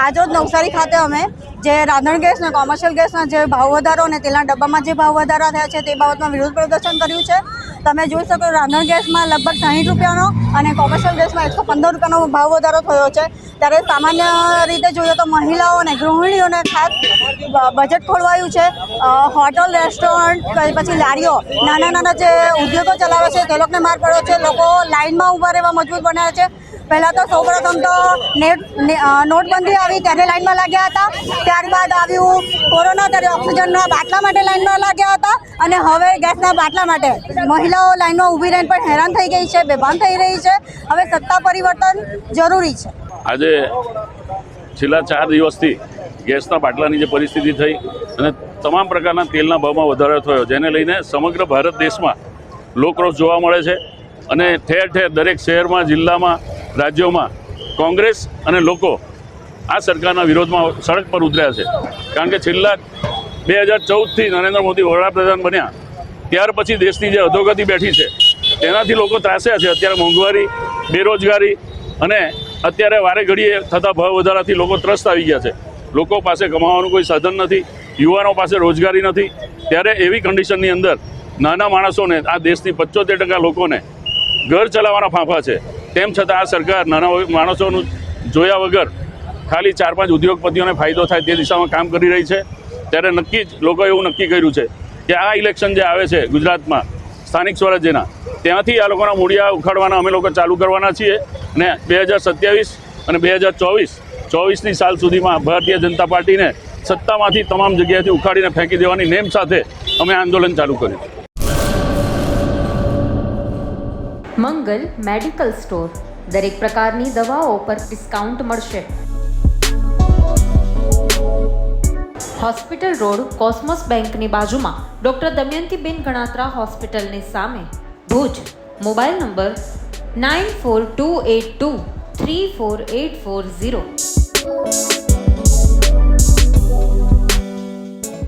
આજરોજ નવસારી ખાતે અમે જે રાંધણ ગેસ અને કોમર્શિયલ ગેસના જે ભાવ વધારો અને તેલના ડબ્બામાં જે ભાવ વધારા થયા છે તે બાબતમાં વિરોધ પ્રદર્શન કર્યું છે. તમે જોઈ શકો રાંધણ ગેસમાં લગભગ 60 રૂપિયાનો અને કોમર્શિયલ ગેસમાં 115 રૂપિયાનો ભાવ વધારો થયો છે. ત્યારે સામાન્ય રીતે જોઈએ તો મહિલાઓ અને ગૃહિણીઓને ખાસ બજેટ ખોલવાયું છે. હોટલ, રેસ્ટોરન્ટ, પછી લારીઓ, નાના નાના જે ઉદ્યોગો ચલાવે છે તે લોકોને માર પડ્યો છે. લોકો લાઇનમાં ઊભા રહેવા મજબૂર બન્યા છે. પહેલાં તો સૌપ્રથમ તો નોટબંધી આવી ત્યારે લાઇનમાં લાગ્યા હતા. ત્યારબાદ આવ્યું કોરોના, ત્યારે ઓક્સિજનના બાટલા માટે લાઇનમાં લાગ્યા હતા. અને હવે ગેસના બાટલા માટે મહિલાઓ લાઇનમાં ઊભી રહીને પણ હેરાન થઈ ગઈ છે, બેભાન થઈ રહી છે. હવે સત્તા પરિવર્તન જરૂરી છે. આજે છેલ્લા 4 દિવસથી ગેસના બાટલાની જે પરિસ્થિતિ થઈ અને તમામ પ્રકારના તેલના ભાવમાં વધારો થયો, જેને લઈને સમગ્ર ભારત દેશમાં લોકરોષ જોવા મળે છે. અને ઠેર ઠેર દરેક શહેરમાં, જિલ્લામાં, રાજ્યોમાં કોંગ્રેસ અને લોકો આ સરકારના વિરોધમાં સડક પર ઉતર્યા છે. કારણ કે છેલ્લા 2014થી નરેન્દ્ર મોદી વડાપ્રધાન બન્યા ત્યાર પછી દેશની જે અધોગતિ બેઠી છે તેનાથી લોકો ત્રાસ્યા છે. અત્યારે મોંઘવારી, બેરોજગારી અને અત્યારે વારે ઘડીએ થતા ભાવ વધારાથી લોકો ત્રસ્ત આવી ગયા છે. લોકો પાસે કમાવાનું કોઈ સાધન નથી, યુવાનો પાસે રોજગારી નથી. ત્યારે એવી કન્ડિશનની અંદર નાના માણસોને, આ દેશની 75% લોકોને ઘર ચલાવવાના ફાંફા છે. તેમ છતાં આ સરકાર નાના માણસોનું જોયા વગર ખાલી 4-5 ઉદ્યોગપતિઓને ફાયદો થાય તે દિશામાં કામ કરી રહી છે. ત્યારે નક્કી જ લોકોએ એવું નક્કી કર્યું છે કે આ ઇલેક્શન જે આવે છે ગુજરાતમાં સ્થાનિક સ્વરાજ્યના, ત્યાંથી આ લોકોના મૂળિયા ઉખાડવાના અમે લોકો ચાલુ કરવાના છીએ. અને 2027 અને 2024ની સાલ સુધીમાં ભારતીય જનતા પાર્ટીને સત્તામાંથી તમામ જગ્યાએથી ઉખાડીને ફેંકી દેવાની નેમ સાથે અમે આંદોલન ચાલુ કર્યું. મંગલ મેડિકલ સ્ટોર, દરેક પ્રકારની દવાઓ પર ડિસ્કાઉન્ટ મળશે. હોસ્પિટલ રોડ, કોસ્મોસ બેંકની બાજુમાં, ડૉક્ટર દમયંતીબેન ગણાત્રા હોસ્પિટલની સામે, ભુજ. Mobile number 9428234840.